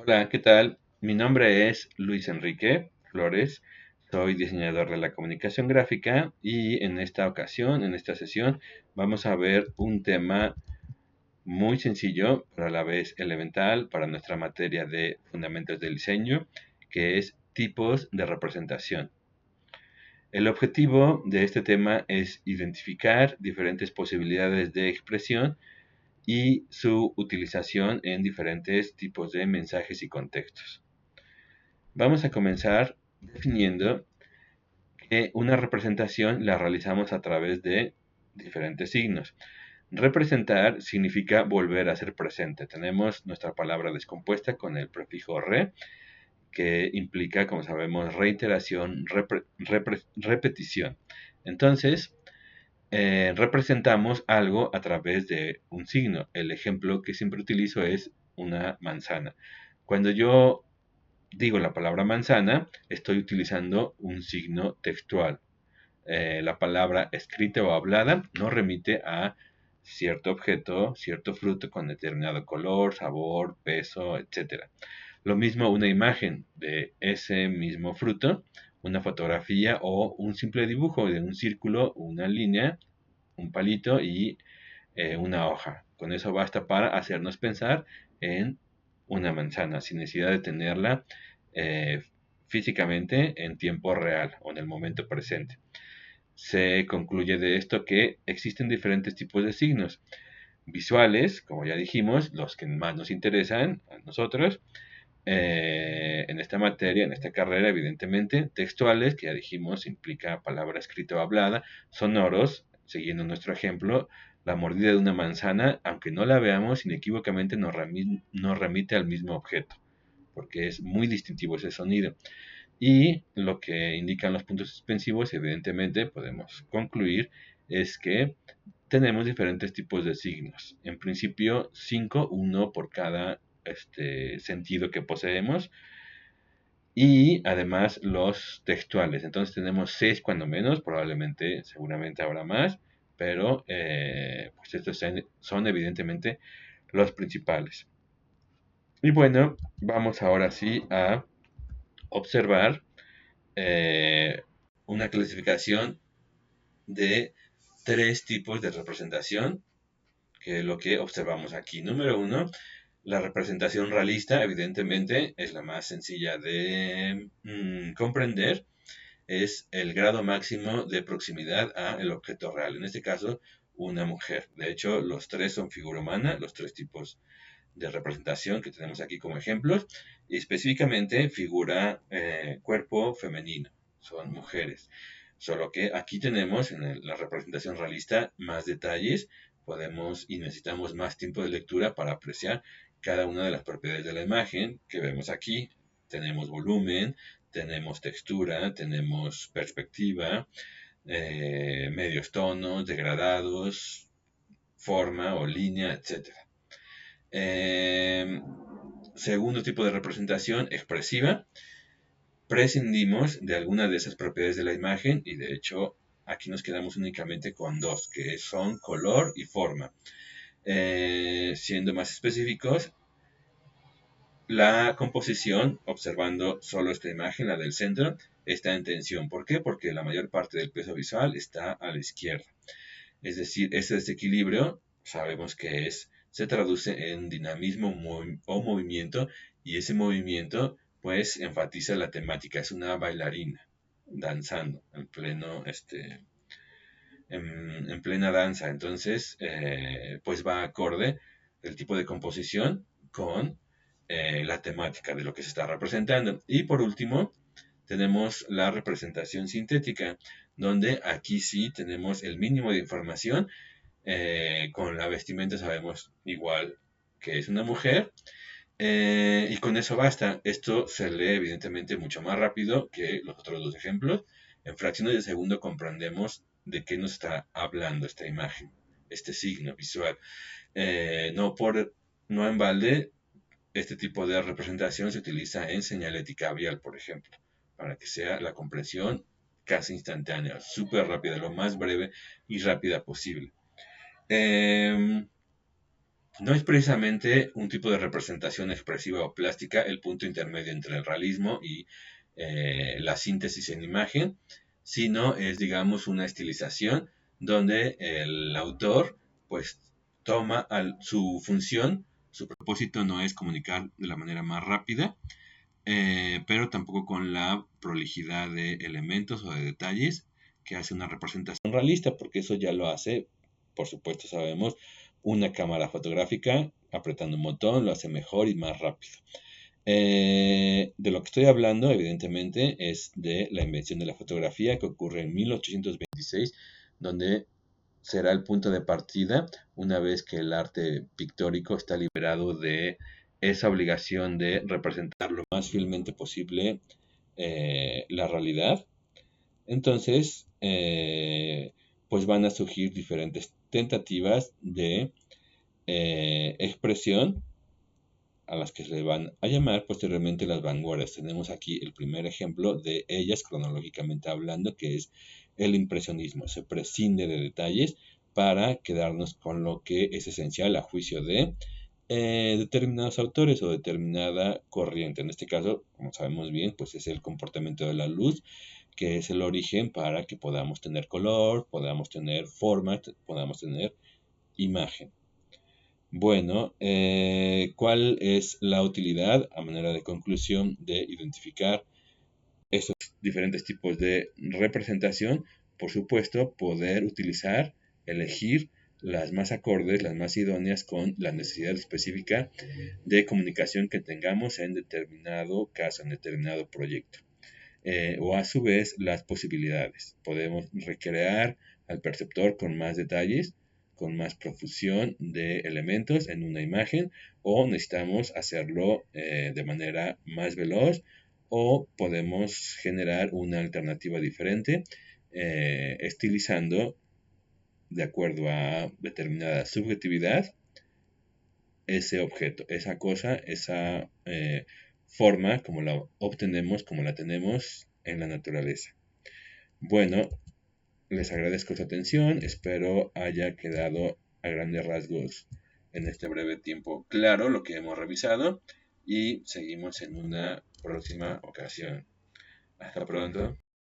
Hola, ¿qué tal? Mi nombre es Luis Enrique Flores, soy diseñador de la comunicación gráfica y en esta ocasión, en esta sesión, vamos a ver un tema muy sencillo, pero a la vez elemental para nuestra materia de fundamentos del diseño, que es tipos de representación. El objetivo de este tema es identificar diferentes posibilidades de expresión y su utilización en diferentes tipos de mensajes y contextos. Vamos a comenzar definiendo que una representación la realizamos a través de diferentes signos. Representar significa volver a ser presente. Tenemos nuestra palabra descompuesta con el prefijo re, que implica, como sabemos, reiteración, repetición. Entonces, representamos algo a través de un signo. El ejemplo que siempre utilizo es una manzana. Cuando yo digo la palabra manzana, estoy utilizando un signo textual. La palabra escrita o hablada no remite a cierto objeto, cierto fruto con determinado color, sabor, peso, etc. Lo mismo una imagen de ese mismo fruto, una fotografía o un simple dibujo de un círculo, una línea, un palito y una hoja. Con eso basta para hacernos pensar en una manzana, sin necesidad de tenerla eh, físicamente en tiempo real o en el momento presente. Se concluye de esto que existen diferentes tipos de signos visuales, como ya dijimos, los que más nos interesan a nosotros, en esta materia, en esta carrera, evidentemente, textuales, que ya dijimos, implica palabra escrita o hablada, sonoros, siguiendo nuestro ejemplo, la mordida de una manzana, aunque no la veamos, inequívocamente nos remite al mismo objeto, porque es muy distintivo ese sonido. Y lo que indican los puntos suspensivos, evidentemente, podemos concluir, es que tenemos diferentes tipos de signos. En principio, 5, uno por cada sentido que poseemos. Y además los textuales. Entonces tenemos 6 cuando menos, probablemente, seguramente habrá más, pero pues estos son evidentemente los principales. Y bueno, vamos ahora sí a observar eh, una clasificación de tres tipos de representación, que es lo que observamos aquí. Número uno, la representación realista, evidentemente, es la más sencilla de comprender. Es el grado máximo de proximidad al objeto real. En este caso, una mujer. De hecho, los tres son figura humana, los tres tipos de representación que tenemos aquí como ejemplos, y específicamente figura cuerpo femenino, son mujeres. Solo que aquí tenemos en la representación realista más detalles, podemos y necesitamos más tiempo de lectura para apreciar cada una de las propiedades de la imagen que vemos aquí. Tenemos volumen, tenemos textura, tenemos perspectiva, medios tonos, degradados, forma o línea, etc. Eh, Segundo tipo de representación, expresiva. Prescindimos de alguna de esas propiedades de la imagen y de hecho aquí nos quedamos únicamente con dos, que son color y forma. Siendo más específicos, la composición, observando solo esta imagen, la del centro, está en tensión. ¿Por qué? Porque la mayor parte del peso visual está a la izquierda. Es decir, ese desequilibrio sabemos que se traduce en dinamismo o movimiento y ese movimiento pues enfatiza la temática, es una bailarina danzando en pleno, en plena danza, entonces pues va acorde el tipo de composición con la temática de lo que se está representando. Y por último, tenemos la representación sintética, donde aquí sí tenemos el mínimo de información. Con la vestimenta sabemos igual que es una mujer. Y con eso basta. Esto se lee evidentemente mucho más rápido que los otros dos ejemplos. En fracciones de segundo comprendemos de qué nos está hablando esta imagen, este signo visual. No por no en balde, este tipo de representación se utiliza en señalética vial, por ejemplo, para que sea la comprensión casi instantánea, súper rápida, lo más breve y rápida posible. Eh, No es precisamente un tipo de representación expresiva o plástica el punto intermedio entre el realismo y la síntesis en imagen, sino es, digamos, una estilización donde el autor, pues, toma su función, su propósito no es comunicar de la manera más rápida, pero tampoco con la prolijidad de elementos o de detalles que hace una representación realista, porque eso ya lo hace, por supuesto sabemos, una cámara fotográfica apretando un botón, lo hace mejor y más rápido. De lo que estoy hablando, evidentemente, es de la invención de la fotografía que ocurre en 1826, donde será el punto de partida una vez que el arte pictórico está liberado de esa obligación de representar lo más fielmente posible la realidad. Entonces, pues van a surgir diferentes tentativas de expresión a las que se van a llamar posteriormente las vanguardias. Tenemos aquí el primer ejemplo de ellas, cronológicamente hablando, que es el impresionismo. Se prescinde de detalles para quedarnos con lo que es esencial a juicio de determinados autores o determinada corriente. En este caso, como sabemos bien, pues es el comportamiento de la luz, que es el origen para que podamos tener color, podamos tener forma, podamos tener imagen. Bueno, ¿cuál es la utilidad a manera de conclusión de identificar estos diferentes tipos de representación? Por supuesto, poder utilizar, elegir las más acordes, las más idóneas con la necesidad específica de comunicación que tengamos en determinado caso, en determinado proyecto. O a su vez las posibilidades. Podemos recrear al perceptor con más detalles, con más profusión de elementos en una imagen, o necesitamos hacerlo de manera más veloz, o podemos generar una alternativa diferente, estilizando de acuerdo a determinada subjetividad ese objeto, esa cosa, esa forma como la obtenemos, como la tenemos en la naturaleza. Bueno, les agradezco su atención, espero haya quedado a grandes rasgos en este breve tiempo claro lo que hemos revisado y seguimos en una próxima ocasión. Hasta pronto.